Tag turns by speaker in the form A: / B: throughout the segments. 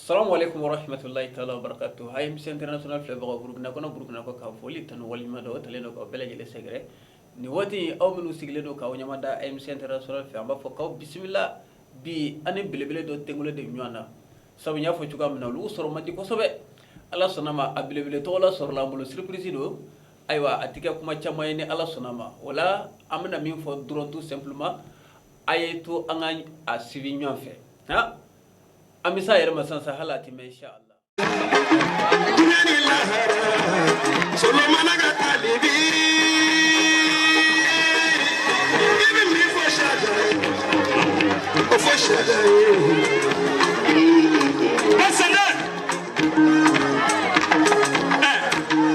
A: Salamu alaikum warahmatullahi ta'ala wabarakatuh. Hay Émission International filɛ bagaw Burukina kɔnɔ Burukina kɔ ka foli tanu walima dɔ o talen don k'aw bɛɛ lajɛlen sɛgɛrɛ. Nin waati aw minnu sigilen don k'aw ɲɛma da Émission International fɛ an b'a fɔ k'aw bisimila bi ani belebele dɔ tɛngule de ɲɔgɔn na. Sabu n y'a fɔ cogoya min na olu sɔrɔ man di kosɛbɛ. Ala sɔnna ma a belebele tɔgɔ la sɔrɔla an bolo surprise don. Ayiwa a ti kɛ kuma caman ye ni Ala sɔnna ma. O la an bɛna min fɔ dɔrɔn tout simplement a ye to an ka a suivi ɲɔgɔn fɛ. Han an bɛ s'a yɛrɛ ma sisan hali a ti mɛn inshallah.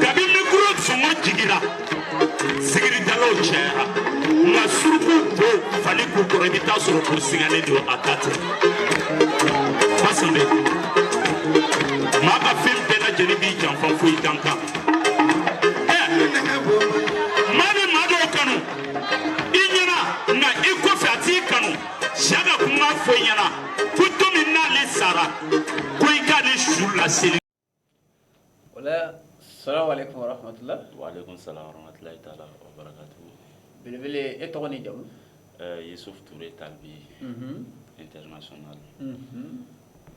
B: Kabi mikro sɔngɔ jiginna sigiridalaw cɛyara nka suruku bo fali k'u kɔrɔ i bɛ taa sɔrɔ k'u sigalen don a ta tɛ Masande maa ka fɛn bɛɛ lajɛlen b'i janfa foyi t'an kan maa bɛ maa dɔw kanu i ɲɛna nka i kɔfɛ a t'i kanu sɛ ka kuma fɔ i ɲɛna ko don min n'ale sara ko i k'ale su laseli.
A: Wala salamu alaikum warahmatullah.
C: Wa alaikum salam warahmatullahi ta'ala wabarakatuh.
A: Belebele e tɔgɔ ni jamu?
C: Yusuf Touré Talbi international.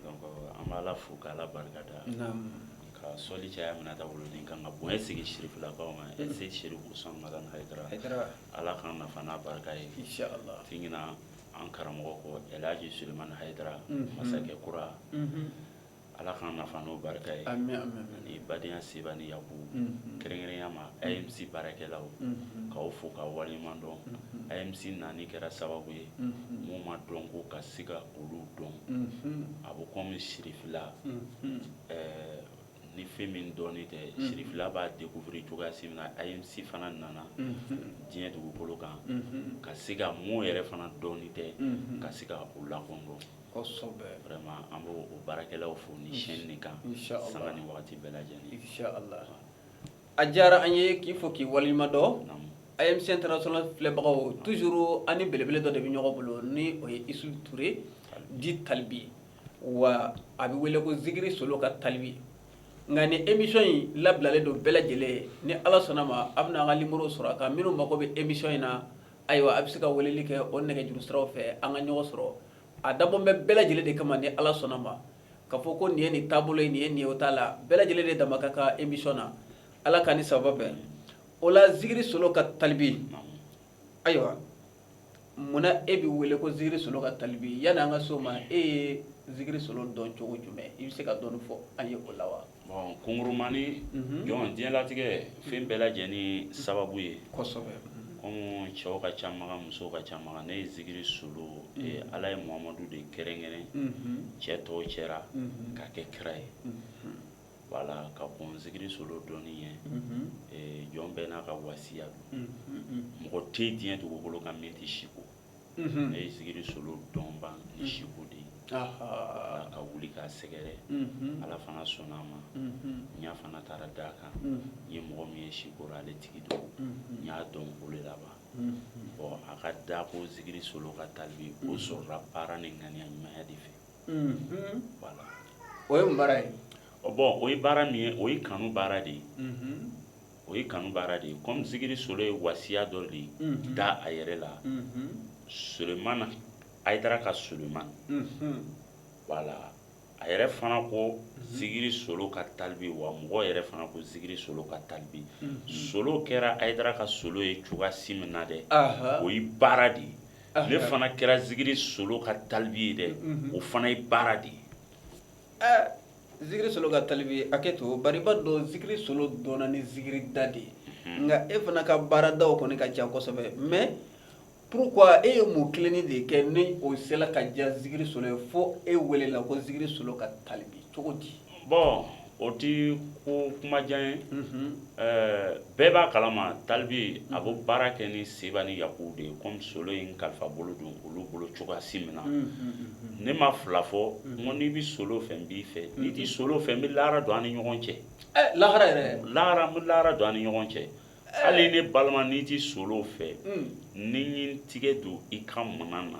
C: Donc an b'a la fo k'Ala barikada.
A: Naam.
C: Ka sɔli caya mina ta woloden kan ka bonya sigi Sheriflakaw ma Seydi Sherif Usman Madan Haidara. Ala k'an nafa n'a barika ye.
A: Inshallah.
C: Tingina an karamɔgɔ kɔ Elhaji Sulemani Haidara masakɛ kura. Ala k'an nafa n'o barika ye.
A: Amin amin.
C: Ni badenya seba ni yaku kɛrɛnkɛrɛnya ma AMC baarakɛlaw k'aw fo k'aw waleɲuman dɔn. AMC nani kɛra sababu ye mun ma dɔn ko ka se ka olu dɔn a bɛ komi Sherifila ni fɛn min dɔɔnin tɛ Sherifila b'a découvrir cogoya si min na AMC fana nana diɲɛ dugukolo kan ka se ka mun yɛrɛ fana dɔɔnin tɛ ka se ka o lakɔndɔn. Vraiment an b'o baarakɛlaw fo ni chaîne nin kan sanga ni wagati bɛɛ lajɛlen.
A: Inshallah. A diyara an ye k'i fo k'i waleɲuman dɔn. AMC International filɛbagaw toujours ani belebele dɔ de bɛ ɲɔgɔn bolo ni o ye Isu Touré di Talbi wa a bɛ wele ko Zikiri Solo ka Talbi. Nka ni émission in labilalen don bɛɛ lajɛlen ni Ala sɔnna ma a bɛna an ka numéro sɔrɔ a kan minnu mago bɛ émission in na ayiwa a bɛ se ka weleli kɛ o nɛgɛjuru siraw fɛ an ka ɲɔgɔn sɔrɔ. A dabɔ bɛ bɛɛ lajɛlen de kama ni Ala sɔnna ma ka fɔ ko nin ye nin taabolo ye nin ye nin ye o t'a la bɛɛ lajɛlen de dama ka kan émission na Ala ka ni sababa bɛn o la Zikiri Solo ka Talbi ayiwa munna e bɛ wele ko Zikiri Solo ka Talbi yanni an ka so ma e ye Zikiri Solo dɔn cogo jumɛn i bɛ se ka dɔɔni fɔ an ye o la wa.
C: Bon kungurumani jɔn diɲɛlatigɛ fɛn bɛɛ lajɛlen sababu ye.
A: Kosɛbɛ.
C: Comme cɛw ka ca maga musow ka ca maga ne ye Zikiri Solo Ala ye Muhamadu de kɛrɛnkɛrɛn cɛ tɔw cɛra ka kɛ kira ye. Voilà ka kɔn Zikiri Solo dɔnni ye jɔn bɛɛ n'a ka wasiya don mɔgɔ tɛ diɲɛ dugukolo kan min tɛ siko ne ye Zikiri Solo dɔnban ni siko de ye. Ala ka wuli k'a sɛgɛrɛ Ala fana sɔnna a ma n y'a fana taara d'a kan n ye mɔgɔ min ye siko ale tigi don n y'a dɔn o de laban bon a ka da ko Zikiri Solo ka Talbi o sɔrɔla baara ni ŋaniya ɲumanya de fɛ. Voilà
A: o ye mun baara ye.
C: Bon o ye baara min ye o ye kanu baara de ye o ye kanu baara de ye comme Zikiri Solo ye wasiya dɔ de da a yɛrɛ la Sulemani Haidara ka Sulemani voilà a yɛrɛ fana ko Zikiri Solo ka Talbi wa mɔgɔ yɛrɛ fana ko Zikiri Solo ka Talbi Solo kɛra Haidara ka Solo ye cogoya si min na dɛ o ye baara de ye ne fana kɛra Zikiri Solo ka Talbi ye dɛ o fana ye baara de ye.
A: Zikiri Solo ka Talbi hakɛto bari b'a dɔn Zikiri Solo dɔnna ni zikiri da de ye nka e fana ka baaradaw kɔni ka ca kosɛbɛ mais pourquoi e ye mun kilenni de kɛ ni o sela ka diya Zikiri Solo ye fo e welela ko Zikiri Solo ka Talbi cogo di.
C: Bon o ti ko kumajan ye bɛɛ b'a kalama Talbi a bɛ baara kɛ ni seba ni yaku de ye comme Solo ye n kalifa bolo don olu bolo cogoya si min na ne ma fila fɔ n ko n'i bɛ Solo fɛ n b'i fɛ n'i tɛ Solo fɛ n bɛ lahara don an ni ɲɔgɔn cɛ.
A: Lahara yɛrɛ.
C: Lahara n bɛ lahara don an ni ɲɔgɔn cɛ hali ne balima n'i tɛ Solo fɛ ni n tigɛ don i ka mana na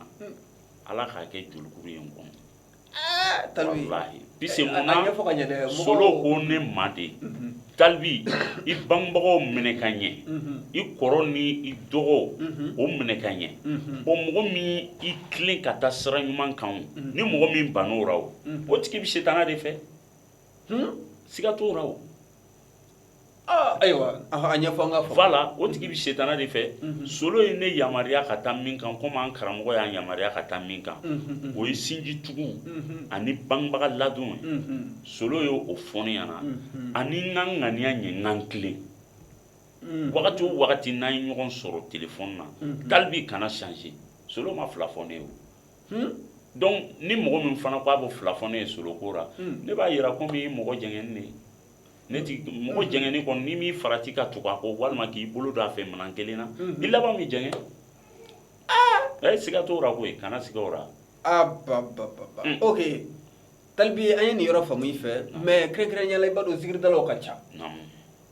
C: Ala k'a kɛ jolikuru ye n kɔnɔ.
A: Talbi
C: wallahi bise
A: a
C: munna
A: ɲɛfɔ ka ɲɛ dɛ
C: solo ko ne ma de Talbi i bangebagaw minɛ ka ɲɛ i kɔrɔ ni i dɔgɔ o minɛ ka ɲɛ bon mɔgɔ min i tilen ka taa sira ɲuman kan ni mɔgɔ min ban'o ra o tigi bɛ setana de fɛ siga t'o ra o
A: ayiwa a ɲɛfɔ an ka fɔ
C: voilà o tigi bɛ setana de fɛ solo ye ne yamaruya ka taa min kan komi an karamɔgɔ y'an yamaruya ka taa min kan o ye sinji tugun ani bangebaga ladon solo ye o fɔ ne ɲɛna ani n ka ŋaniya ɲɛ n ka n tilen wagati o wagati n'an ye ɲɔgɔn sɔrɔ telefɔni na Talbi kana changer solo ma fila fɔ ne ye o donc ni mɔgɔ min fana ko a bɛ fila fɔ ne ye solo ko ra ne b'a yira komi i ye mɔgɔ jɛngɛni de ye ne ti mɔgɔ jɛngɛni kɔni ni m'i farati ka tugu a kɔ walima k'i bolo don a fɛ minɛn kelen na i laban bɛ jɛngɛ siga t'o ra koyi kana siga o ra
A: ok Talbi an ye nin yɔrɔ faamu i fɛ mais kɛrɛnkɛrɛnnenya la i b'a dɔn zikiridalaw ka ca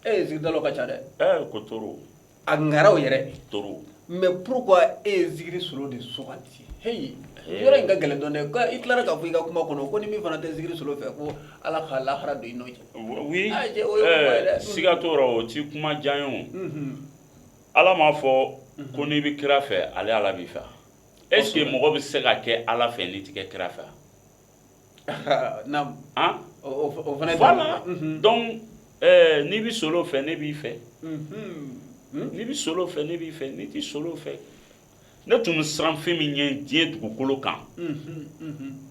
A: zikiridalaw ka ca dɛ
C: ko toro
A: a ŋaraw yɛrɛ
C: toro
A: mais pourquoi e ye zikiri solo de suganti hey yɔrɔ in ka gɛlɛn dɔn dɛ i tilara k'a fɔ i ka kuma kɔnɔ ko ni min fana tɛ zikiri solo fɛ ko ala ka lahara don i n'o cɛ
C: oui siga t'o ra o ti kuma jan ye o ala m'a fɔ ko n'i bɛ kira fɛ ale ala b'i fɛ est ce que mɔgɔ bɛ se ka kɛ ala fɛ n'i tɛ kɛ kira fɛ
A: naam o fana
C: voilà donc n'i bɛ solo fɛ ne b'i fɛ n'i bɛ solo fɛ ne b'i fɛ n'i tɛ solo fɛ ne tun bɛ siran fɛn min ɲɛ diɲɛ dugukolo kan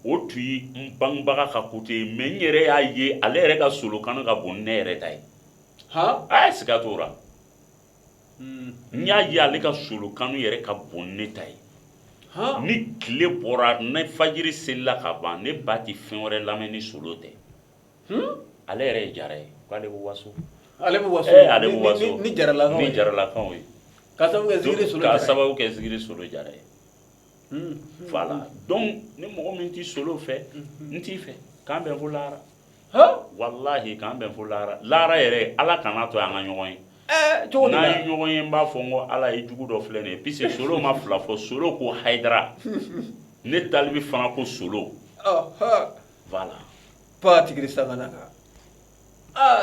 C: o tun ye n bangebaga ka kote ye mais n yɛrɛ y'a ye ale yɛrɛ ka solo kanu ka bon ni ne yɛrɛ ta ye siga t'o ra n y'a ye ale ka solo kanu yɛrɛ ka bon ni ne ta ye ni tile bɔra ne fajiri selila ka ban ne ba tɛ fɛn wɛrɛ lamɛn ni solo tɛ ale yɛrɛ ye jara ye k'ale bɛ waso
A: ale bɛ waso ni
C: jaralakaw ye
A: ka sababu kɛ zikiri solo
C: ka sababu kɛ zikiri solo jara ye voilà donc ni mɔgɔ min t'i solo fɛ n t'i fɛ k'an bɛn fo lahara wallahi k'an bɛn fo lahara lahara yɛrɛ ala kan'a to an ka ɲɔgɔn ye n'a ye ɲɔgɔn ye n b'a fɔ n ko ala ye jugu dɔ filɛ nin ye puisque solo ma fila fɔ solo ko hayidara ne Talbi fana ko solo voilà
A: pa tigiri sangana kan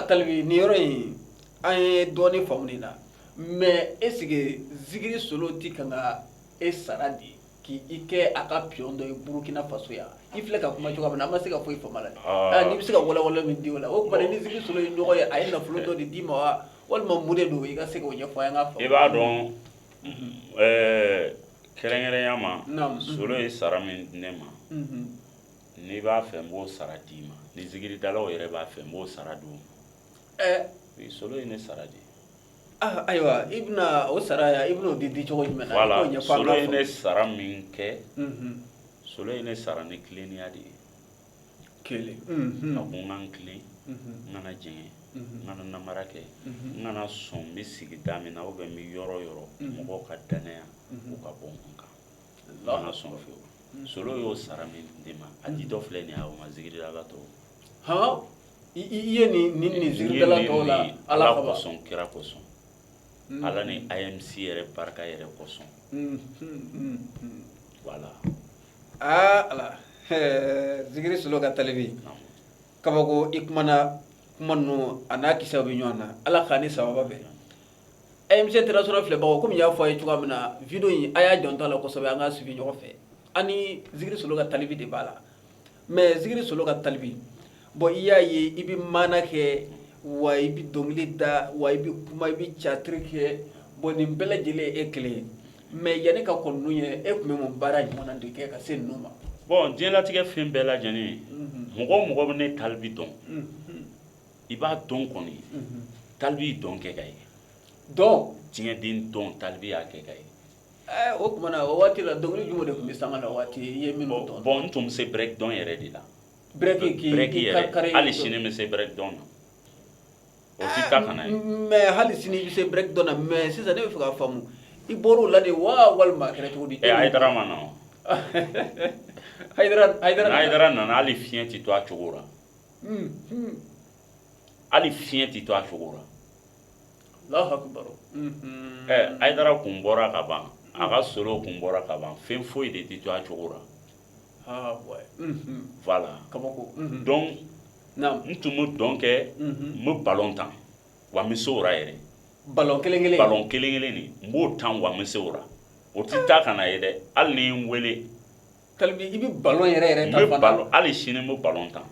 A: Talbi nin yɔrɔ in an ye dɔɔnin faamu nin na mais est-ce que zikiri solo ti kan ka e sara di k'i kɛ a ka pion dɔ ye Burkina Faso yan i filɛ ka kuma cogoya min na an ma se ka foyi faamu a la n'i bɛ se ka walawala min di o la o tuma ni zikiri solo ye ɲɔgɔn ye a ye nafolo dɔ de d'i ma wa walima mun de don i ka se k'o ɲɛfɔ an ka faamu
C: i b'a dɔn kɛrɛnkɛrɛnya ma solo ye sara min di ne ma n'i b'a fɛ n b'o sara d'i ma ni zikiridalaw yɛrɛ b'a fɛ n b'o sara d'u ma solo ye ne sara di
A: ayiwa i bɛna o sara yan i bɛna o di cogo jumɛn na
C: voilà solo ye ne sara min kɛ solo ye ne sara ni tilennenya de ye
A: kelen
C: a ko n ka n tilen n kana jɛngɛ n kana namara kɛ n kana sɔn n bɛ sigida min na n bɛ yɔrɔ o yɔrɔ mɔgɔw ka danaya o ka bɔ n kan n kana sɔn fiyewu solo y'o sara min di ma a ditɔ filɛ nin ye o ma zikiridala tɔw
A: i ye nin zikiridala tɔw la
C: ala kosɔn kira kosɔn ala ni AMC yɛrɛ barika yɛrɛ kosɔn voilà
A: ala zikiri solo ka Talbi kabako i kumana kuma ninnu a n'a kisɛw bɛ ɲɔgɔn na ala k'a ni sababa bɛn AMC International filɛbagaw komi n y'a fɔ a ye cogoya min na video in a y'a janto a la kosɛbɛ an ka suivi ɲɔgɔn fɛ ani zikiri solo ka Talbi de b'a la mais zikiri solo ka Talbi bon i y'a ye i bɛ maana kɛ wa i bɛ dɔnkili da wa i bɛ kuma i bɛ caatiri kɛ bon nin bɛɛ lajɛlen ye e kelen ye mais yanni ka kɔn ninnu ye e tun bɛ mun baara ɲɔgɔnna de kɛ ka se ninnu ma
C: bon diɲɛlatigɛ fɛn bɛɛ lajɛlen mɔgɔ o mɔgɔ bɛ ne Talbi dɔn i b'a dɔn kɔni Talbi y'i dɔn kɛ ka ye
A: dɔn
C: diɲɛden dɔn Talbi y'a kɛ ka ye
A: o tuma na o waati la dɔnkili jumɛn de tun bɛ sanga na waati i ye minnu dɔn
C: bon n tun bɛ se break dɔn yɛrɛ de la
A: break
C: yɛrɛ hali sini n bɛ se break dɔn na o tɛ taa ka na ye
A: mais hali sini i bɛ se break dɔn na mais sisan ne bɛ fɛ k'a faamu i bɔra o la de wa walima a kɛra cogo di
C: Hayidara ma na o Hayidara nana hali fiɲɛ tɛ to a cogo la hali fiɲɛ tɛ to a cogo la
A: Allahu Akbar
C: Hayidara kun bɔra ka ban a ka solo kun bɔra ka ban fɛn foyi de tɛ to a cogo la
A: Ah ouais.
C: Voilà.
A: Kabako.
C: Donc
A: Naam.
C: n tun bɛ dɔn kɛ n bɛ balon tan wa n bɛ se o la yɛrɛ.
A: Ballon kelen.
C: Balon kelen nin n b'o tan wa n bɛ se o la. O tɛ taa ka na ye dɛ hali ni n wele.
A: Talbi i bɛ ballon yɛrɛ ta
C: fana. n bɛ ballon hali sini n bɛ ballon tan.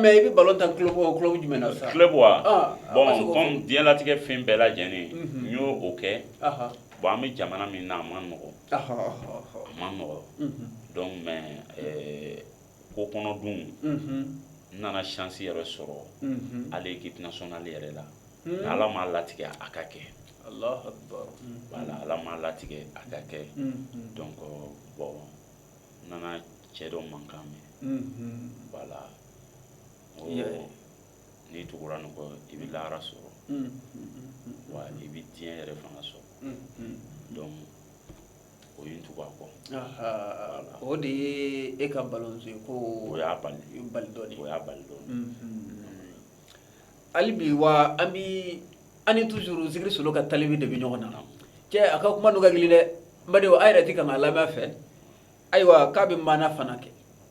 A: Mais i bɛ ballon tan club jumɛn na sa?
C: Club wa bon comme diɲɛlatigɛ fɛn bɛɛ lajɛlen n y'o o kɛ. Bon an bɛ jamana min na a ma nɔgɔn. A ma nɔgɔn. Donc mais ko kɔnɔdun n nana chance yɛrɛ sɔrɔ hali équipe nationale yɛrɛ la. Ala m'a latigɛ a ka kɛ.
A: Allahu Akbar.
C: Voilà, Ala m'a latigɛ a ka kɛ. Donc bon n nana cɛ dɔ mankan mɛn. Voilà. N'i tugura nin kɔ i bɛ lahara sɔrɔ. Wa i bɛ diɲɛ yɛrɛ fana sɔrɔ. Donc o ye n tugu a kɔ.
A: O de ye e ka ballon ye ko.
C: O y'a bali.
A: Bali dɔɔni.
C: O y'a bali dɔɔni.
A: Hali bi wa an ni toujours Zikiri Solo ka talibi de bɛ ɲɔgɔn na. Cɛ a ka kuma ninnu ka gili dɛ. N badenw a yɛrɛ tɛ kan ka lamɛn a fɛ. Ayiwa k'a bɛ maana fana kɛ.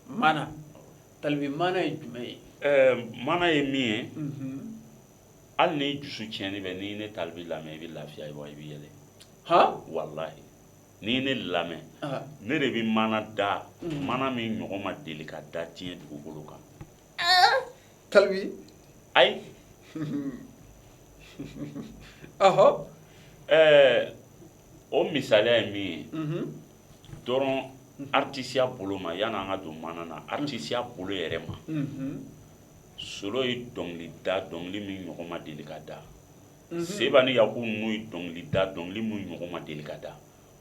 A: Maana. Talibi maana ye jumɛn ye?
C: Maana ye min ye. Hali ni dusu tiɲɛni bɛ n'i ne talibi lamɛn i bɛ lafiya wa i bɛ yɛlɛ. Han? Walahi. N'i ne lamɛn ne de bɛ maana da maana min ɲɔgɔn ma deli ka da diɲɛ dugukolo kan.
A: Talibi?
C: Ayi. O misaliya ye min ye dɔrɔn artisiya bolo ma yanni an ka don maana na artisiya bolo yɛrɛ ma Solo ye dɔnkili da dɔnkili min ɲɔgɔn ma deli ka da Seba ni Yaku ninnu ye dɔnkili da dɔnkili min ɲɔgɔn ma deli ka da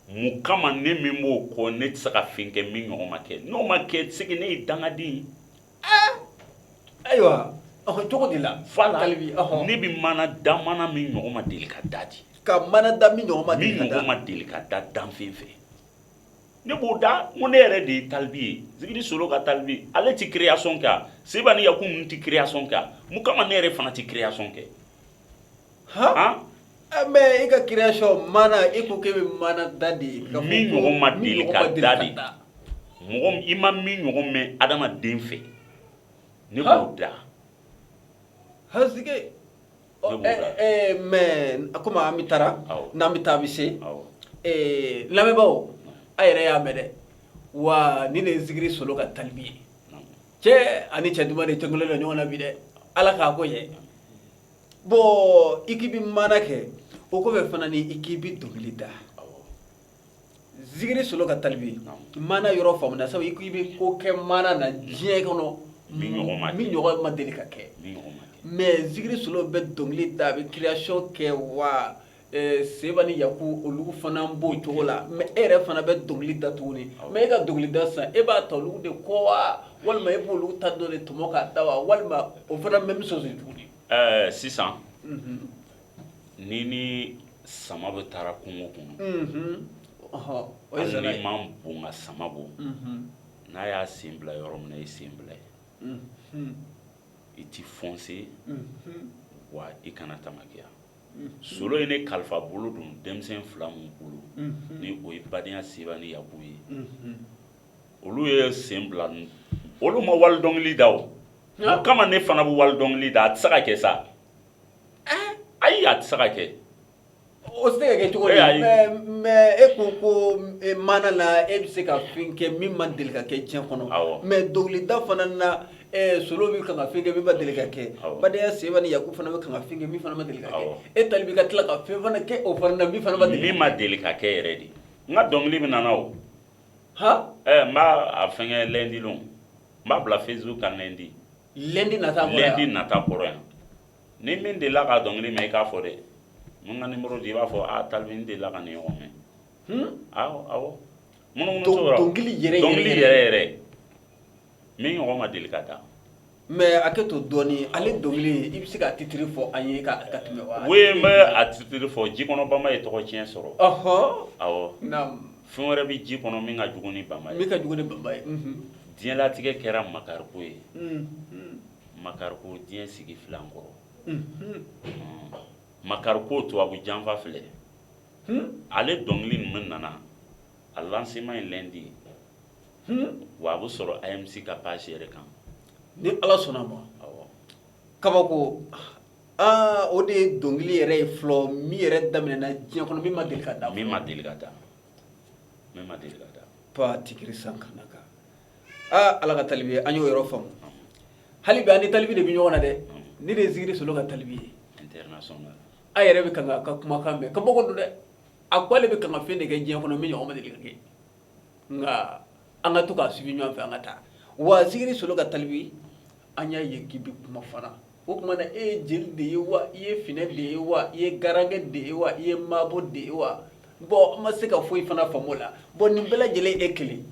C: mun kama ne min b'o kɔ ne tɛ se ka fɛn kɛ min ɲɔgɔn ma kɛ n'o ma kɛ c'est que ne ye dangaden ye.
A: Ayiwa cogo di la?
C: Voilà ne bɛ maana da maana min ɲɔgɔn ma deli ka da di.
A: Ka maana da min ɲɔgɔn ma deli ka da.
C: Min ɲɔgɔn ma deli ka da danfɛn fɛ. Ne b'o da n ko ne yɛrɛ de ye talibi ye Zikiri Solo ka talibi ale tɛ création kɛ Seba ni Yaku ninnu tɛ création kɛ mun kama ne yɛrɛ fana tɛ création kɛ.
A: Mais i ka création maana i ko k'e bɛ maana da de.
C: Min ɲɔgɔn ma deli ka da de. Mɔgɔ i ma min ɲɔgɔn mɛn adamaden fɛ ne b'o da.
A: Hasike mais comme an bɛ taara n'an bɛ taa bɛ se lamɛnbaaw a yɛrɛ y'a mɛn dɛ wa ni ne ye Zikiri Solo ka talibi ye cɛ ani cɛ duman de tɛngɛlen don ɲɔgɔn na bi dɛ Ala k'a ko ɲɛ bon i k'i bɛ maana kɛ o kɔfɛ fana ni i k'i bɛ dɔnkili da Zikiri Solo ka talibi maana yɔrɔ faamuna sabu i k'i bɛ ko kɛ maana na diɲɛ kɔnɔ min ɲɔgɔn ma deli ka kɛ mais Zikiri Solo bɛ dɔnkili da a bɛ création kɛ wa Seba ni Yaku olu fana b'o cogo la mais e yɛrɛ fana bɛ dɔnkili da tuguni mais e ka dɔnkili da san e b'a ta olu de kɔ wa walima e b'olu ta dɔ de tɔmɔ k'a da wa walima o fana même chose tuguni.
C: Sisan ni ni sama bɛ taara kungo kɔnɔ hali ni ma bon ka sama bɔ n'a y'a sen bila yɔrɔ min na i sen bila yen i ti foncer wa i kana tamakiya. Solo ye ne kalifa bolo don denmisɛn fila min bolo ni o ye badenya Seba ni Yaku ye olu ye sen bila olu ma wali dɔnkili da o kama ne fana bɛ wali dɔnkili da a tɛ se ka kɛ sa ayi a tɛ se ka kɛ
A: o tɛ se ka kɛ cogo di mais e ko maana la e bɛ se ka fɛn kɛ min ma deli ka kɛ diɲɛ kɔnɔ mais dɔnkili da fana na Solo bɛ kan ka fɛn kɛ min ma deli ka kɛ badenya Seba ni Yaku fana bɛ kan ka fɛn kɛ min fana ma deli ka kɛ e talibi ka tila ka fɛn fana kɛ o fana na min fana ma
C: deli ka kɛ yɛrɛ de n ka dɔnkili bɛ nana o n b'a a fɛnkɛ lundi don n b'a bila Facebook kan lundi nata kɔrɔ yan ni min delila ka dɔnkili mɛn i k'a fɔ dɛ n ka numéro di i b'a fɔ talibi n delila ka nin ɲɔgɔn mɛn awɔ
A: dɔnkili
C: yɛrɛ min ɲɔgɔn ma deli ka da
A: mais a kɛ to dɔɔni ale dɔnkili i bɛ se ka titre fɔ an ye ka tɛmɛ wa
C: oui n bɛ a titre fɔ Jikɔnɔ Banba ye tɔgɔ tiɲɛ sɔrɔ awɔ fɛn wɛrɛ bɛ ji kɔnɔ min ka jugu ni Banba ye diɲɛlatigɛ kɛra makariko ye makariko diɲɛ sigi filan kɔrɔ makariko tubabu janfa filɛ ale dɔnkili ninnu nana a lancement ye lundi wa a bɛ sɔrɔ AMC ka page yɛrɛ kan
A: ni ala sɔnna ma
C: awɔ
A: kabako o de ye dɔnkili yɛrɛ ye fɔlɔ min yɛrɛ daminɛna diɲɛ kɔnɔ min ma deli ka da
C: min ma deli ka da
A: pa tikiri san kana kan ala ka talibi an y'o yɔrɔ faamu hali bi an ni talibi de bɛ ɲɔgɔn na dɛ ni de ye zikiri solo ka talibi ye
C: international
A: a yɛrɛ bɛ kan ka kumakan mɛn kabako don dɛ a ko ale bɛ kan ka fɛn de kɛ diɲɛ kɔnɔ min ɲɔgɔn ma deli ka kɛ nka an ka to k'a suivi ɲɔgɔn fɛ an ka taa wa zikiri solo ka talibi an y'a ye k'i bɛ kuma fana o tuma na e ye jeli de ye wa i ye finɛ de ye wa i ye garankɛ de ye wa i ye maabo de ye wa bon an ma se ka foyi fana faamu o la bon nin bɛɛ lajɛlen e kelen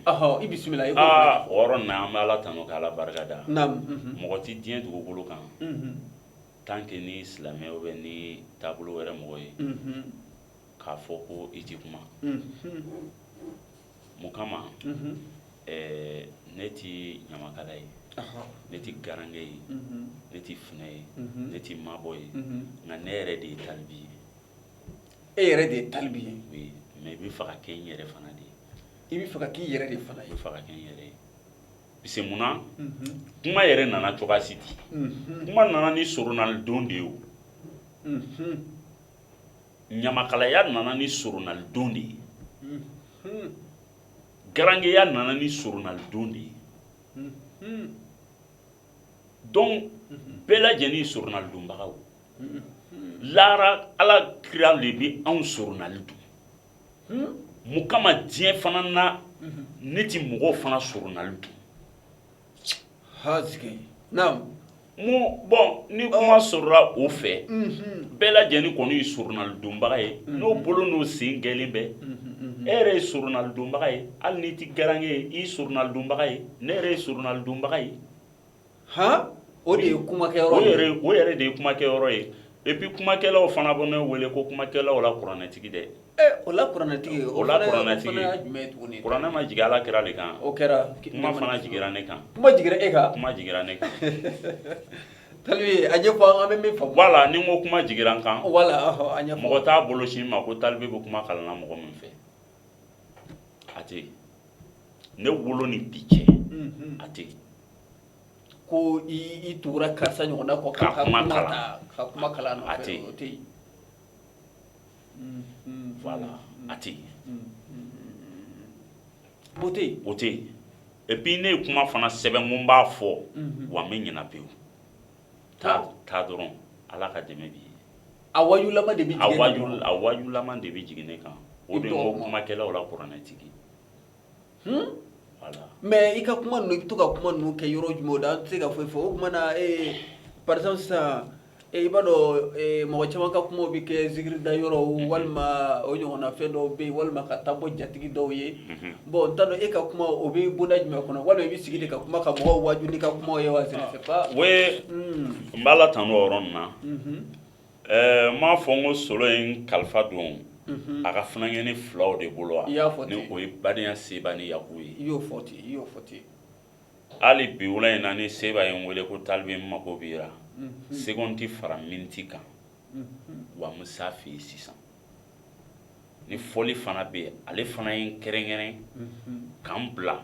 A: i bisimila i
C: o yɔrɔ na an bɛ ala tanu k'ala barika da
A: naam
C: mɔgɔ tɛ diɲɛ dugukolo kan tant que ni silamɛ ou ni taabolo wɛrɛ mɔgɔ ye k'a fɔ ko i tɛ kuma mun kama ne tɛ ɲamakala ye ne tɛ garankɛ ye ne tɛ finɛ ye ne tɛ maabɔ ye nka ne yɛrɛ de ye talibi ye
A: e yɛrɛ de ye talibi ye
C: oui mais i bɛ fɛ ka kɛ n yɛrɛ fana de ye
A: i bɛ fɛ ka k'i yɛrɛ de fana
C: i
A: ye
C: bɛ fɛ ka kɛ n yɛrɛ ye parce que munna kuma yɛrɛ nana cogoya si di kuma nana ni soronalidon de ye o ɲamakalaya nana ni soronalidon de ye garankɛya nana ni soronalidon de ye donc bɛɛ lajɛlen soronnalidonbagaw lara ala kira de bɛ anw soronnali dun mun kama diɲɛ fana na ne ti mɔgɔw fana soronnali dun
A: hazike naam
C: bon ni kuma sɔrɔla o fɛ bɛɛ lajɛlen kɔni ye soronnalidonbaga ye n'o bolo n'o sen gɛlen bɛ e yɛrɛ ye soronnalidonbaga ye hali n'i ti garankɛ ye i ye soronnalidonbaga ye ne yɛrɛ ye soronnalidonbaga ye
A: o de ye kumakɛyɔrɔ ye
C: o yɛrɛ de ye kumakɛyɔrɔ ye et puis kumakɛlaw fana bɛ ne wele ko kumakɛlaw la kuranɛtigi dɛ
A: o la kuranɛtigi
C: o la kuranɛtigi
A: jumɛn tuguni
C: kuranɛ ma jigin ala kira de kan
A: o kɛra
C: kuma fana jigira ne kan
A: kuma jigira e kan
C: kuma jigira ne kan
A: talibi a ɲɛfɔ an bɛ min faamu
C: wala ni n ko kuma jigira n kan
A: wala a ɲɛfɔ
C: mɔgɔ t'a bolo sin ma ko talibi bɛ kuma kalanna mɔgɔ min fɛ a tɛ ne wolo ni bi cɛ a tɛ
A: ko i tugura karisa ɲɔgɔn na kɔ
C: ka kuma kalan
A: ka kuma kalan
C: a tɛ
A: o tɛ yen
C: voilà a tɛ
A: o tɛ yen
C: o tɛ yen et puis ne ye kuma fana sɛbɛn mun b'a fɔ wa n bɛ ɲinɛ pewu taa dɔrɔn ala ka dɛmɛ b'i ye
A: a wajulama de bɛ jigin
C: a wajulama de bɛ jigin ne kan o de ye n ko kumakɛlaw la kuranɛtigi voilà
A: mais i ka kuma ninnu i bɛ to ka kuma ninnu kɛ yɔrɔ jumɛn o la an tɛ se ka foyi fɔ o tuma na par exemple sisan i b'a dɔn mɔgɔ caman ka kumaw bɛ kɛ zikirida yɔrɔw walima o ɲɔgɔnna fɛn dɔw bɛ yen walima ka taa bɔ jatigi dɔw ye bon n t'a dɔn e ka kuma o bɛ bonda jumɛn kɔnɔ walima i bɛ sigi de ka kuma ka mɔgɔw waju n'i ka kumaw ye wa c'est pas
C: oui n b'a la tan o yɔrɔ nin na n m'a fɔ n ko solo ye n kalifa don a ka funangɛni filaw de bolo wa
A: i y'a fɔ ten
C: ni o ye badenya seba ni yaku ye
A: i y'o fɔ ten i y'o fɔ ten
C: hali bi wula in na ni seba ye n wele ko talibi n mako b'i la seconde fara miniti kan wa n bɛ s'a fɛ yen sisan ni fɔli fana bɛ yen ale fana ye n kɛrɛnkɛrɛn k'an bila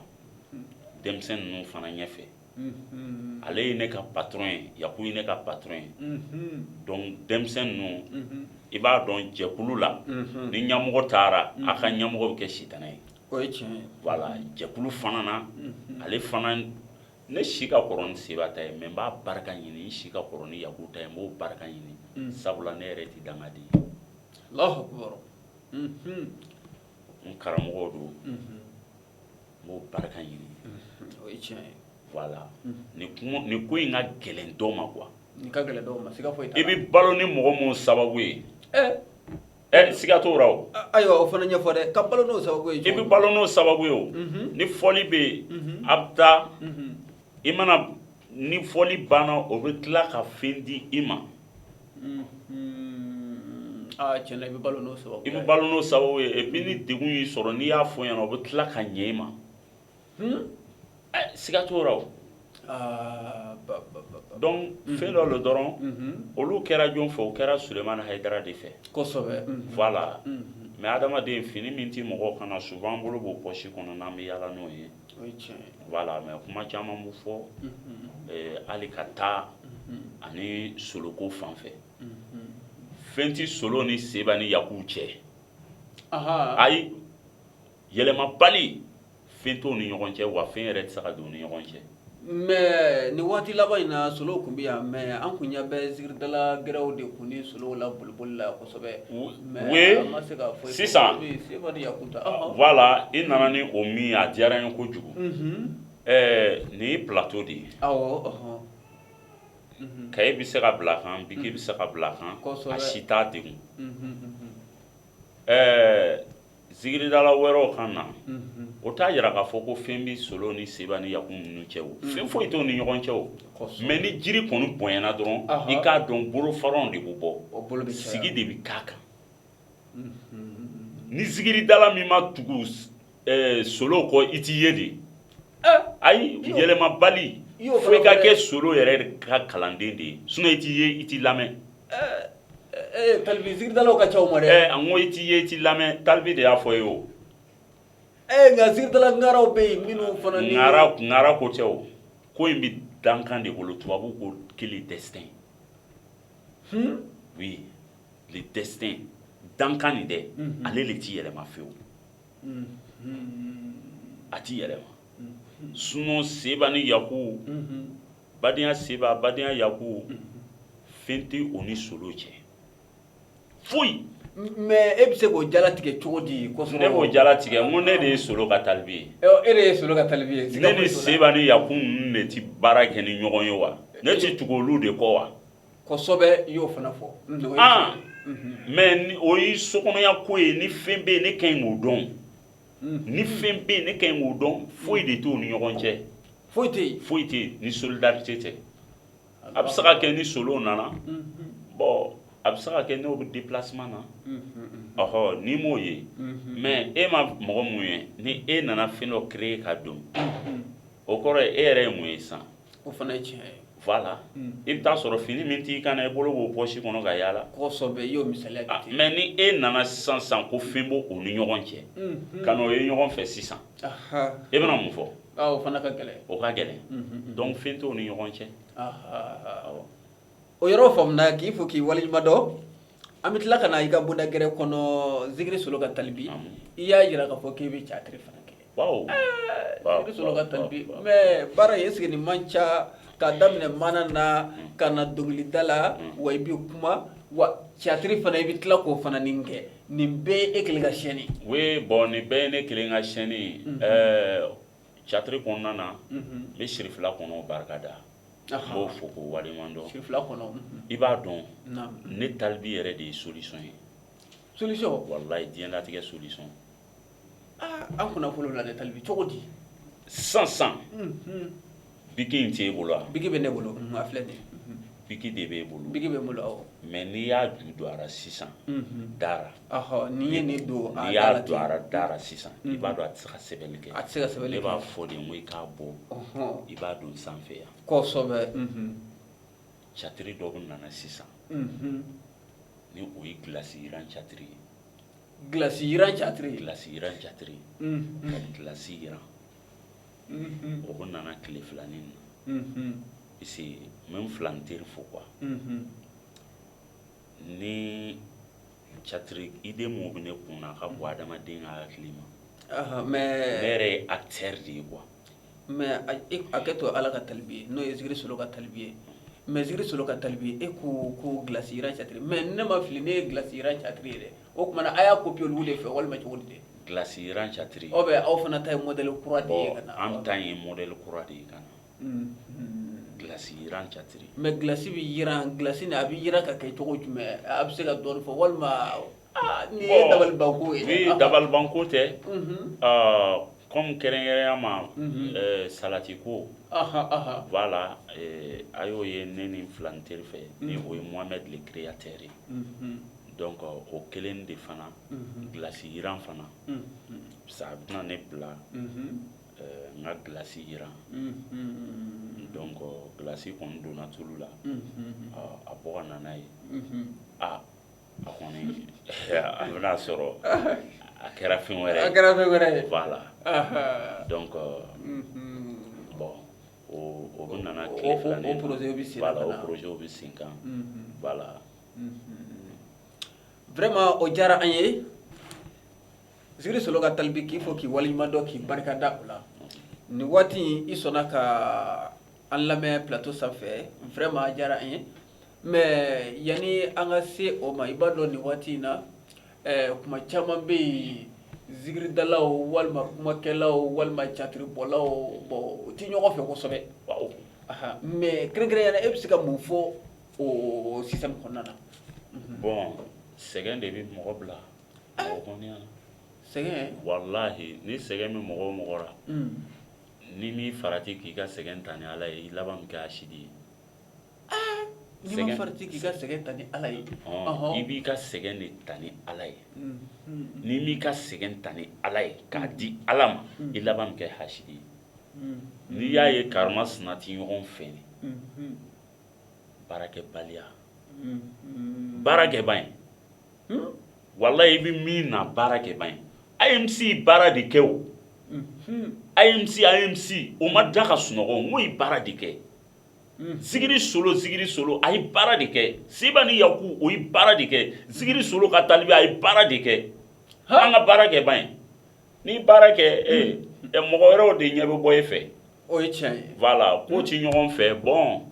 C: denmisɛn ninnu fana ɲɛfɛ ale ye ne ka patron ye yaku ye ne ka patron ye donc denmisɛn ninnu i b'a dɔn jɛkulu la ni ɲɛmɔgɔ taara a ka ɲɛmɔgɔ bɛ kɛ sitanɛ ye
A: o ye tiɲɛ ye
C: voilà jɛkulu fana na ale fana ne si ka kɔrɔ ni seba ta ye mais n b'a barika ɲini n si ka kɔrɔ ni yaku ta ye n b'o barika ɲini sabula ne yɛrɛ tɛ dangaden ye
A: Allahu akbar
C: n karamɔgɔw don n b'o barika ɲini
A: o ye tiɲɛ ye
C: voilà ni ko in ka gɛlɛn dɔw ma quoi
A: nin ka gɛlɛn dɔw ma siga foyi t'a
C: i
A: la
C: bɛ balo ni mɔgɔ mun sababu ye siga t'o la o
A: ayiwa o fana ɲɛfɔ dɛ ka balo n'o sababu ye
C: i bɛ balo n'o sababu ye o ni fɔli bɛ yen a bɛ taa i mana ni fɔli banna o bɛ tila ka fɛn di i ma
A: tiɲɛna i bɛ balo n'o sababu
C: i bɛ balo n'o sababu ye et puis ni degun y'i sɔrɔ n'i y'a fɔ ɲɛna o bɛ tila ka ɲɛ i ma siga t'o la o donc fɛn dɔ le dɔrɔn olu kɛra jɔn fɛ o kɛra Sulemani Hayidara de fɛ
A: kosɛbɛ
C: voilà mais adamaden fini min ti mɔgɔ kana souvent an bolo b'o poche kɔnɔ n'an bɛ yala n'o ye voilà mais kuma caman b'u fɔ hali ka taa ani soloko fan fɛ fɛn ti solo ni seba ni yaku cɛ ayi yɛlɛmabali fɛn t'o ni ɲɔgɔn cɛ wa fɛn yɛrɛ tɛ se ka don u ni ɲɔgɔn cɛ
A: mais ni waati laban in na solow kun bɛ yan mais an kun ɲɛ bɛ zikiridala gɛrɛw de kun ni solow la boliboli la kosɛbɛ mais an ma se ka fɔ
C: sisan
A: seba ni yaku ta
C: voilà i nana ni o min a diyara n ye kojugu nin ye plateau de ye
A: awɔ
C: kaye bɛ se ka bila kan biki bɛ se ka bila kan a si t'a degun zikiridala wɛrɛw kan na o t'a yira k'a fɔ ko fɛn bɛ solo ni seba ni yaku ninnu cɛ o fɛn foyi t'o ni ɲɔgɔn cɛ o mais ni jiri kɔni bonyana dɔrɔn i k'a dɔn bolofaranw de bɛ bɔ sigi de bɛ k'a kan ni zikiridala min ma tugu solo kɔ i t'i ye de ayi yɛlɛmabali fo i ka kɛ solo yɛrɛ ka kalanden de ye sinon i t'i ye i t'i lamɛn
A: talibi zikiridalaw ka ca o ma dɛ
C: an ko i t'i ye i t'i lamɛn talibi de y'a fɔ ye o
A: nka zikiridala ŋaraw bɛ yen minnu fana ni
C: ŋara ko tɛ o ko in bɛ dankan de bolo tubabu ko que le destin oui le destin dankan nin dɛ ale le t'i yɛlɛma fewu a t'i yɛlɛma sinon seba ni yaku badenya seba badenya yaku fɛn tɛ o ni solo cɛ foyi
A: mais e bɛ se k'o jalatigɛ cogo di kosɛbɛ
C: ne b'o jalatigɛ n ko ne de ye solo ka talibi ye
A: e de ye solo ka talibi ye
C: ne ni seba ni yaku ninnu de ti baara kɛ ni ɲɔgɔn ye wa ne ti tugu olu de kɔ wa
A: kosɛbɛ i y'o fana fɔ
C: mais o y'i sokɔnɔya ko ye ni fɛn bɛ yen ne ka ɲi k'o dɔn ni fɛn bɛ yen ne ka ɲi k'o dɔn foyi de t'o ni ɲɔgɔn cɛ
A: foyi tɛ yen
C: foyi tɛ yen ni solidarité tɛ a bɛ se ka kɛ ni solo nana bon a bɛ se ka kɛ n'o bɛ déplacement na ɔhɔ n'i m'o ye mais e ma mɔgɔ mun ye ni e nana fɛn dɔ créer ka don o kɔrɔ ye e yɛrɛ ye mun ye sisan
A: o fana ye tiɲɛ ye
C: voilà i bɛ taa sɔrɔ fini min t'i kan na i bolo b'o poche kɔnɔ ka yaala
A: kosɛbɛ i y'o misaliya di ten
C: mais ni e nana sisan ko fɛn b'o ni ɲɔgɔn cɛ ka n'o ye ɲɔgɔn fɛ sisan e bɛna mun fɔ
A: o fana ka gɛlɛn
C: o ka gɛlɛn donc fɛn t'o ni ɲɔgɔn cɛ
A: o yɔrɔ faamuna k'i fo k'i waleɲuman dɔn an bɛ tila ka na i ka bonda gɛrɛ kɔnɔ zikiri solo ka talibi i y'a jira k'a fɔ k'i bɛ caatiri fana kɛ zikiri solo ka talibi mais baara in est-ce que nin man ca k'a daminɛ mana na ka na dɔnkilida la wa i bɛ kuma wa caatiri fana i bɛ tila k'o fana nin kɛ nin bɛɛ ye e kelen ka chaîne ye
C: oui bon nin bɛɛ ye ne kelen ka chaîne ye caatiri kɔnɔna na n bɛ sirifila kɔnɔ barika da n b'o fo k'o waleɲuman dɔn
A: sirifila kɔnɔ
C: i b'a dɔn ne talibi yɛrɛ de ye solution ye
A: solution
C: walayi diɲɛlatigɛ solution
A: an kunnafolo la dɛ talibi cogo di
C: sisan biki in t'e bolo wa
A: biki bɛ ne bolo a filɛ nin ye
C: biki de b'e bolo
A: biki bɛ n bolo awɔ
C: mais n'i y'a ju don a la sisan dara
A: n'i ye nin don
C: n'i y'a don a la dara sisan i b'a dɔn a tɛ se ka sɛbɛnni kɛ
A: a tɛ se ka sɛbɛnni
C: ne
A: kɛ
C: b'a fɔ de n ko i k'a bɔ i b'a don sanfɛ yan
A: kosɛbɛ
C: caatiri dɔ bɛ nana sisan ni o ye gilasi yiran caatiri ye
A: gilasi yiran caatiri
C: gilasi yiran caatiri ka gilasi yiran o bɛ nana tile filanin na parce que n bɛ n filanteri fo quoi ni caatiri idée mun bɛ ne kun na ka bɔ adamaden ka hakili ma
A: mais
C: ne yɛrɛ ye acteur de ye quoi
A: mais a kɛ to ala ka talibi ye n'o ye zikiri solo ka talibi ye mais zikiri solo ka talibi e ko gilasi yiran caatiri mais ne ma fili ne ye gilasi yiran caatiri ye dɛ o tuma na a y'a copier olu de fɛ walima cogo di dɛ
C: gilasi yiran caatiri
A: o bɛ aw fana ta ye modèle kura de ye ka na
C: an ta ye modèle kura de ye ka na gilasi yiran caatiri
A: mais gilasi bɛ yiran gilasi nin a bɛ yiran ka kɛ cogo jumɛn a bɛ se ka dɔɔni fɔ walima nin ye dabalibanko ye
C: oui dabalibanko tɛ comme kɛrɛnkɛrɛnya ma salati ko voilà a y'o ye ne ni n filanteri fɛ ni o ye Mohamed le créateur ye donc o kelen de fana gilasi yiran fana a bɛna ne bila n ka gilasi yiran donc gilasi kɔni donna tulu la a bɔ ka na n'a ye a kɔni a bɛna sɔrɔ a kɛra fɛn wɛrɛ
A: a kɛra fɛn wɛrɛ ye
C: voilà donc bon o bɛ nana tile fila
A: o projet bɛ sen
C: voilà
A: kan
C: o projet bɛ sen kan voilà
A: vraiment o diyara an ye Zikiri Solo ka talibi k'i fo k'i waleɲuman dɔn k'i barikada o la nin waati in i sɔnna ka an lamɛn plateau sanfɛ vraiment a diyara an ye mais yanni an ka se o ma i b'a dɔn nin waati in na kuma caman bɛ yen zikiridalaw walima kumakɛlaw walima catiribɔlaw bon u tɛ ɲɔgɔn fɛ kosɛbɛ mais kɛrɛnkɛrɛnnenya la e bɛ se ka mun fɔ o système kɔnɔna na.
C: bon sɛgɛn de bɛ mɔgɔ bila mɔgɔ kɔnɔna na.
A: sɛgɛn.
C: walahi ni sɛgɛn bɛ mɔgɔ o mɔgɔ la ni m'i farati k'i ka sɛgɛn ta ni ala ye i laban bɛ kɛ asidi ye.
A: ni ma farati k'i ka sɛgɛn ta ni ala ye.
C: i b'i ka sɛgɛn de ta ni ala ye. ni m'i ka sɛgɛn ta ni ala ye k'a di ala ma i laban bɛ kɛ asidi ye. n'i y'a ye karima sinati ɲɔgɔn fɛ ni baarakɛbaliya baarakɛba in walahi i bɛ min na baarakɛba in AMC baara de kɛ o AMC o ma da ka sunɔgɔ n ko i baara de kɛ Zikiri Solo a ye baara de kɛ Seba ni Yaku o ye baara de kɛ Zikiri Solo ka talibi a ye baara de kɛ an ka baara kɛ ban ye ni baara kɛ mɔgɔ wɛrɛw de ɲɛ bɛ bɔ e fɛ
A: o ye tiɲɛ ye
C: voilà ko ti ɲɔgɔn fɛ bon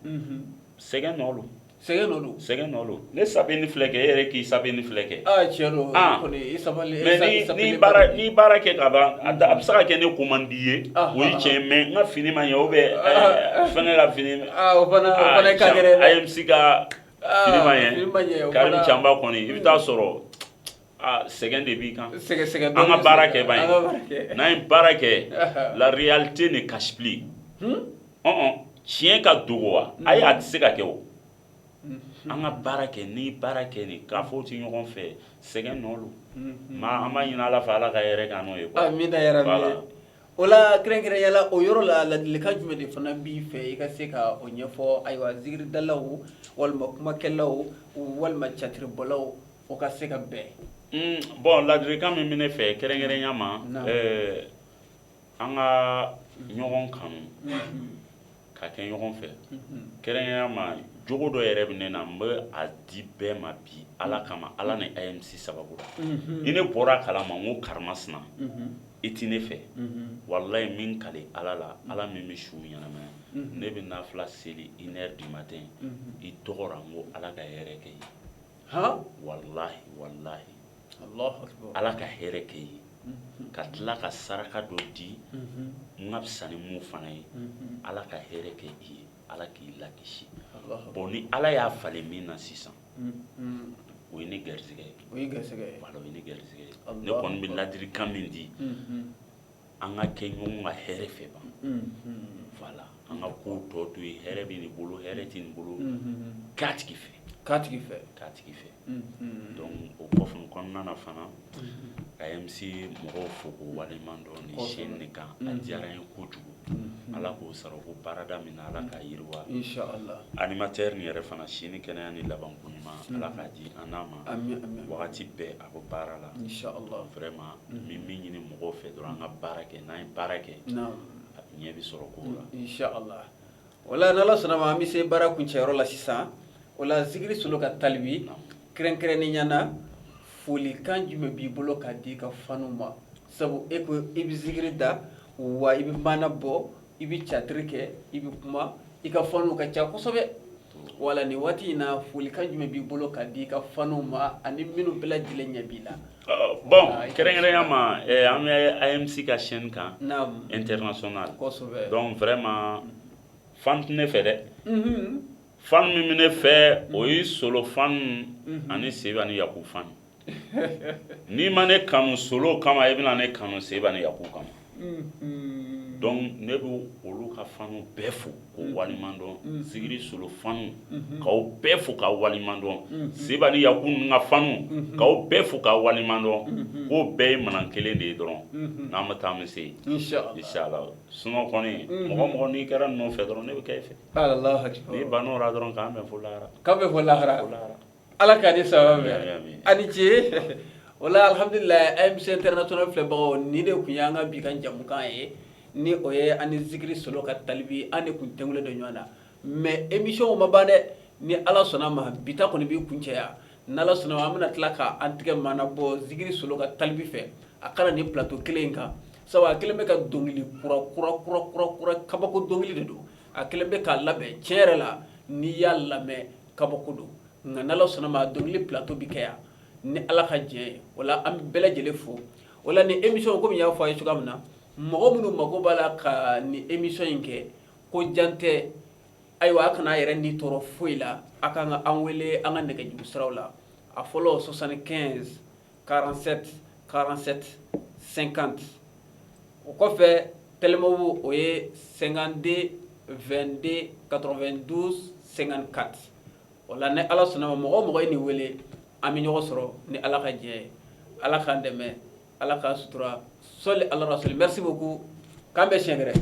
C: sɛgɛn nɔ don sɛgɛn nɔ don ne sabe ni filɛ kɛ e yɛrɛ k'i sabe ni filɛ kɛ
A: tiɲɛ don kɔni i sabali
C: mais ni baara kɛ ka ban a bɛ se ka kɛ ne ko man di ye o ye tiɲɛ mais n ka fini ma ɲɛ ou bien fɛnkɛ ka fini
A: o fana ka gɛlɛn
C: AMC ka fini ma ɲɛ Karim Canba kɔni i bɛ taa sɔrɔ sɛgɛn de b'i kan an ka baara kɛ ban ye n'an ye baara kɛ la réalité ne cache plus tiɲɛ ka dogo wa ayi a tɛ se ka kɛ o an ka baara kɛ ni baara kɛ nin k'a fɔ ti ɲɔgɔn fɛ sɛgɛn nɔ don an b'a ɲini ala fɛ ala ka hɛrɛ k'an n'o ye
A: amina yarabi o la kɛrɛnkɛrɛnnenya la o yɔrɔ la ladilikan jumɛn de fana b'i fɛ i ka se ka o ɲɛfɔ ayiwa zikiridalaw walima kumakɛlaw walima catiribɔlaw o ka se ka bɛn
C: bon ladilikan min bɛ ne fɛ kɛrɛnkɛrɛnnenya ma an ka ɲɔgɔn kanu ka kɛ ɲɔgɔn fɛ kɛrɛnkɛrɛnnenya ma jogo dɔ yɛrɛ bɛ ne na n bɛ a di bɛɛ ma bi ala kama ala ni AMC sababu la ni ne bɔra kalama n ko karimasina i ti ne fɛ walayi min kale ala la ala min bɛ su ɲɛnamaya ne bɛ nafila seli 1h du matin i tɔgɔra n ko ala ka hɛrɛ kɛ ye walahi ala ka hɛrɛ kɛ ye ka tila ka saraka dɔ di n ka fisa ni mun fana ye ala ka hɛrɛ kɛ i ye ala k'i lakisi bon ni ala y'a falen min na sisan o ye ne garisɛgɛ ye
A: o ye garisɛgɛ ye
C: voilà o ye ne garisɛgɛ ye ne kɔni bɛ ladilikan min di an ka kɛ ɲɔgɔn ka hɛrɛ fɛ ban voilà an ka kow tɔ to yen hɛrɛ bɛ nin bolo hɛrɛ tɛ nin bolo k'a tigi fɛ donc o kɔfɛ kɔnɔna na fana AMC mɔgɔw fo k'o waleɲuman dɔn nin chaîne nin kan a diyara n ye kojugu ala k'o sara ko baarada min na ala k'a yiriwa
A: inshallah
C: animateur nin yɛrɛ fana sini kɛnɛya ni labanko ɲuman ala k'a di an n'a ma wagati bɛɛ a bɛ baara la
A: inshallah
C: vraiment min ɲini mɔgɔw fɛ dɔrɔn an ka baara kɛ n'an ye baara kɛ a ɲɛ bɛ sɔrɔ kow la
A: inshallah wala n'ala sɔnna ma an bɛ se baara kuncɛyɔrɔ la sisan o la Zikiri Solo ka talibi kɛrɛnkɛrɛnnenya na folikan jumɛn b'i bolo k'a di ka fanu ma sabu e ko i bɛ zikiri da wa i bɛ mana bɔ i bɛ catiri kɛ i bɛ kuma i ka fanu ka ca kosɛbɛ wala nin waati in na folikan jumɛn b'i bolo k'a di ka fanu ma ani minnu bɛɛ lajɛlen ɲɛ b'i la.
C: Bon kɛrɛnkɛrɛnya ma an bɛ AMC ka chaîne kan international
A: kosɛbɛ
C: donc vraiment fan tɛ ne fɛ dɛ fan min bɛ ne fɛ o ye Solo fan ani Seba ni Yaku fan n'i ma ne kanu Solo kama i bɛna ne kanu Seba ni Yaku kama donc ne bɛ olu ka fanu bɛɛ fo k'o waleɲuman dɔn Zikiri Solo fanu k'aw bɛɛ fo k'aw waleɲuman dɔn Seba ni Yaku ninnu ka fanu k'aw bɛɛ fo k'aw waleɲuman dɔn k'o bɛɛ ye manan kelen de ye dɔrɔn n'an bɛ taa an bɛ se inshallah sinon kɔni mɔgɔ mɔgɔ n'i kɛra ninnu fɛ dɔrɔn ne bɛ kɛ e fɛ n'i banna o la dɔrɔn k'an bɛn fo lahara
A: k'an bɛn fo lahara ala ka ni sababu
C: Amin.
A: ani ce wala alhamdulillah AMC international filɛbagaw ni de kun y'an ka bi ka jamukan ye ni o ye ani zikiri solo ka talibi an de kun tɛngule de ɲɔgɔn na mais émission ma ban dɛ ni ala sɔnna ma bita kɔni bi kuncɛya n'ala sɔnna ma an bɛna tila ka an tigɛ maana bɔ zikiri solo ka talibi fɛ a kana ni plateau kelen in kan sabu a kelen bɛ ka dɔnkili kura kabako dɔnkili de don a kelen bɛ k'a labɛn tiɲɛ yɛrɛ la n'i y'a lamɛn kabako don nka n'ala sɔnna ma dɔnkili plateau bi kɛ yan ni ala ka jɛn ye wala an bɛɛ lajɛlen fo wala ni émission komi y'a fɔ a ye cogoya min na mɔgɔ minnu mago b'a la ka ni émission in kɛ ko jan tɛ ayiwa a kana a yɛrɛ ni tɔɔrɔ foyi la a kan ka an wele an ka nɛgɛjuru siraw la a fɔlɔ 75 47 47 50 o kɔfɛ tɛlɛmawu o ye 52 22 92 54 wala ni ala sɔnna ma mɔgɔ o mɔgɔ ye nin wele an bɛ ɲɔgɔn sɔrɔ ni ala ka jɛn ye ala k'an dɛmɛ ala k'an sutura sɔli ala rasuli merci beaucoup k'an bɛ siɲɛ wɛrɛ